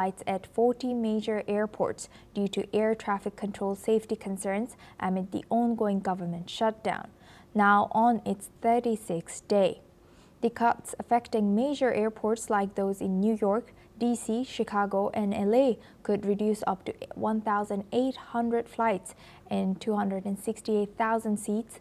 flights at 40 major airports due to air traffic control safety concerns amid the ongoing government shutdown, now on its 36th day. The cuts affecting major airports like those in New York, D.C., Chicago, and L.A. could reduce up to 1,800 flights and 268,000 seats.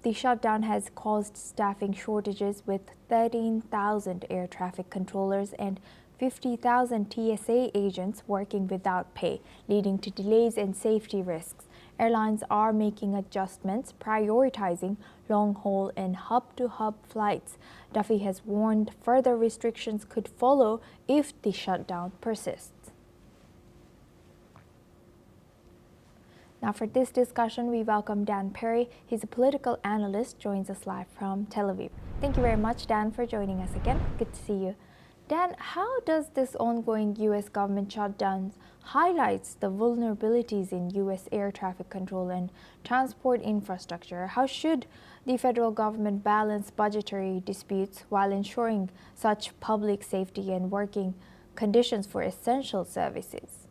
The shutdown has caused staffing shortages with 13,000 air traffic controllers and 50,000 TSA agents working without pay, leading to delays and safety risks. Airlines are making adjustments, prioritizing long-haul and hub-to-hub flights. Duffy has warned further restrictions could follow if the shutdown persists. Now for this discussion, we welcome Dan Perry. He's a political analyst, joins us live from Tel Aviv. Thank you very much, Dan, for joining us again. Good to see you. Dan, how does this ongoing U.S. government shutdown highlights the vulnerabilities in U.S. air traffic control and transport infrastructure? How should the federal government balance budgetary disputes while ensuring such public safety and working conditions for essential services?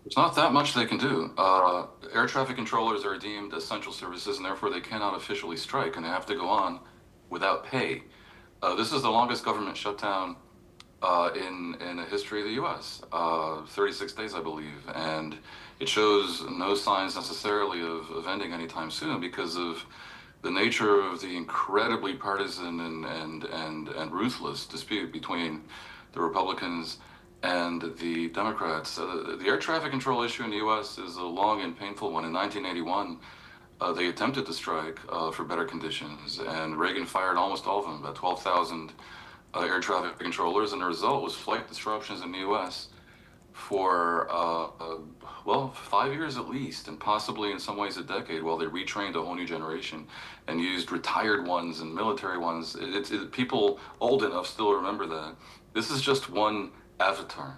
There's not that much they can do. Air traffic controllers are deemed essential services, and therefore they cannot officially strike, and they have to go on without pay. This is the longest government shutdown in the history of the U.S., 36 days, I believe, and it shows no signs necessarily of ending anytime soon because of the nature of the incredibly partisan and ruthless dispute between the Republicans and the Democrats. The air traffic control issue in the U.S. is a long and painful one. In 1981, they attempted to strike for better conditions, and Reagan fired almost all of them, about 12,000 air traffic controllers, and the result was flight disruptions in the U.S. for, well, 5 years at least, and possibly in some ways a decade, while they retrained a whole new generation and used retired ones and military ones. People old enough still remember that. This is just one avatar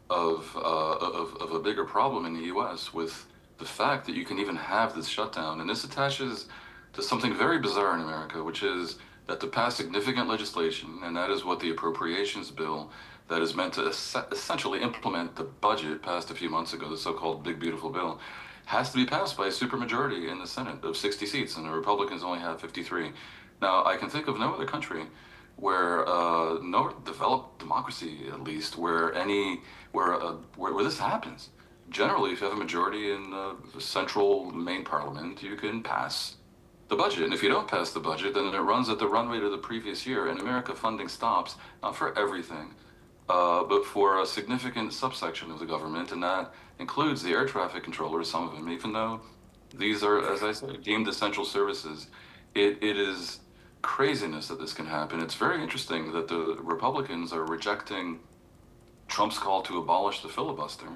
of a bigger problem in the U.S. with the fact that you can even have this shutdown. And this attaches to something very bizarre in America, which is that to pass significant legislation, and that is what the appropriations bill that is meant to essentially implement the budget passed a few months ago, the so-called Big Beautiful Bill, has to be passed by a supermajority in the Senate of 60 seats, and the Republicans only have 53. Now, I can think of no other country where no developed democracy, at least, where this happens. Generally, if you have a majority in the central main parliament, you can pass the budget. And if you don't pass the budget, then it runs at the run rate of the previous year. In America, funding stops, not for everything, but for a significant subsection of the government, and that includes the air traffic controllers, some of them, even though these are, as I said, deemed essential services. It is craziness that this can happen. It's very interesting that the Republicans are rejecting Trump's call to abolish the filibuster,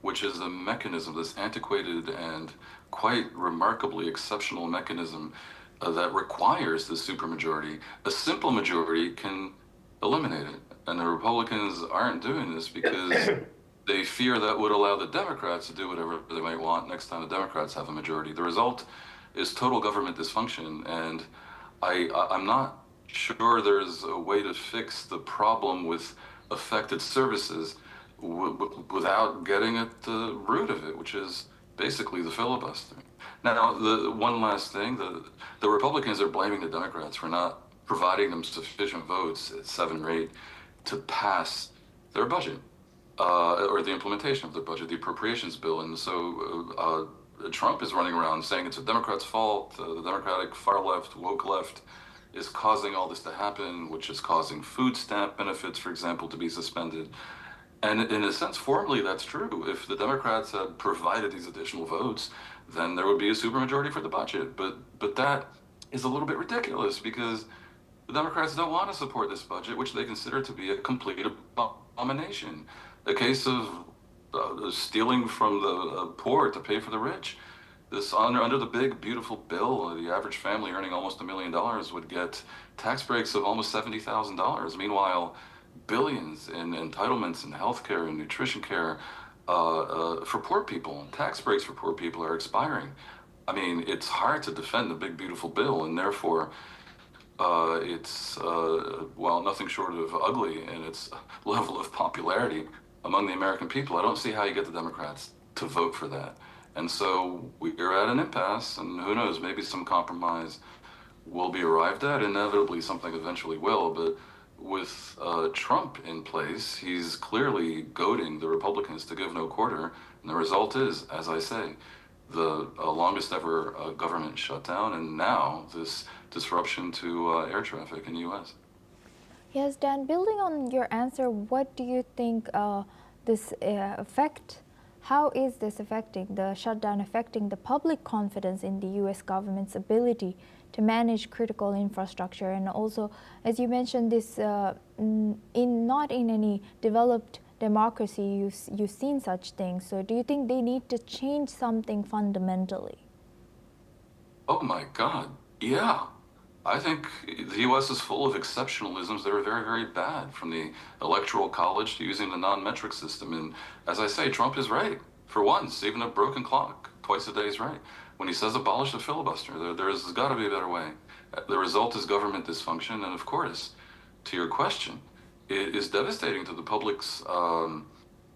which is a mechanism, this antiquated and quite remarkably exceptional mechanism that requires the supermajority. A simple majority can eliminate it. And the Republicans aren't doing this because they fear that would allow the Democrats to do whatever they might want next time the Democrats have a majority. The result is total government dysfunction, and I'm not sure there's a way to fix the problem with affected services without getting at the root of it, which is basically the filibuster. Now, the one last thing, the Republicans are blaming the Democrats for not providing them sufficient votes at 7 or 8 to pass their budget, or the implementation of their budget, the appropriations bill. And so Trump is running around saying it's a Democrats' fault. The Democratic far left, woke left, is causing all this to happen, which is causing food stamp benefits, for example, to be suspended. And in a sense, formally, that's true. If the Democrats had provided these additional votes, then there would be a supermajority for the budget. But that is a little bit ridiculous because the Democrats don't want to support this budget, which they consider to be a complete abomination. A case of stealing from the poor to pay for the rich. This under the big, beautiful bill, the average family earning almost $1 million would get tax breaks of almost $70,000. Meanwhile, billions in entitlements in healthcare and nutrition care for poor people, tax breaks for poor people are expiring. I mean, it's hard to defend the big, beautiful bill, and therefore It's, well, nothing short of ugly in its level of popularity among the American people. I don't see how you get the Democrats to vote for that. And so we're at an impasse, and who knows, maybe some compromise will be arrived at. Inevitably, something eventually will. But with Trump in place, he's clearly goading the Republicans to give no quarter. And the result is, as I say, the longest ever government shutdown, and now this disruption to air traffic in the U.S. Yes, Dan, building on your answer, what do you think this affect? How is this affecting the shutdown affecting the public confidence in the U.S. government's ability to manage critical infrastructure? And also, as you mentioned, this not in any developed democracy you've seen such things. So, do you think they need to change something fundamentally? Oh my God, yeah. I think the U.S. is full of exceptionalisms that are very, very bad, from the Electoral College to using the non-metric system. And as I say, Trump is right. For once, even a broken clock, twice a day is right. When he says abolish the filibuster, there's got to be a better way. The result is government dysfunction. And of course, to your question, it is devastating to the public's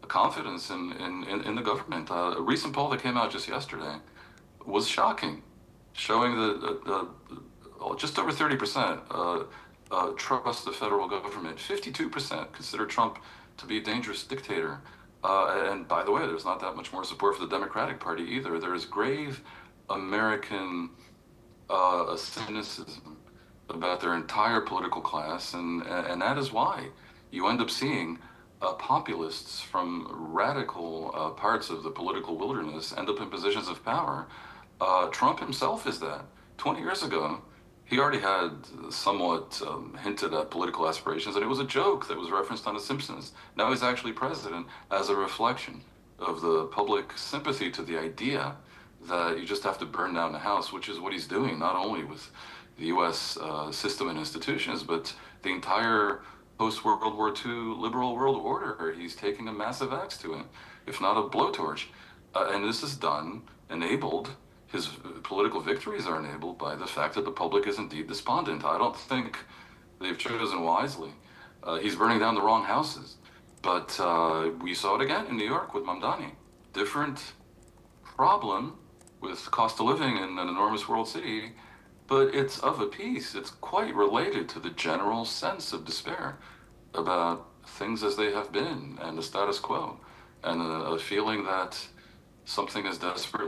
confidence in the government. A recent poll that came out just yesterday was shocking, showing that just over 30% trust the federal government. 52% consider Trump to be a dangerous dictator. And by the way, there's not that much more support for the Democratic Party either. There is grave American cynicism about their entire political class, and that is why you end up seeing populists from radical parts of the political wilderness end up in positions of power. Trump himself is that. 20 years ago, he already had somewhat hinted at political aspirations, and it was a joke that was referenced on The Simpsons. Now he's actually president as a reflection of the public sympathy to the idea that you just have to burn down the house, which is what he's doing, not only with the U.S. System and institutions, but the entire post-World War II liberal world order. He's taking a massive axe to it, if not a blowtorch. And this is done, enabled, his political victories are enabled by the fact that the public is indeed despondent. I don't think they've chosen wisely. He's burning down the wrong houses. But we saw it again in New York with Mamdani. Different problem with cost of living in an enormous world city, but it's of a piece. It's quite related to the general sense of despair about things as they have been and the status quo, and a feeling that something is desperate.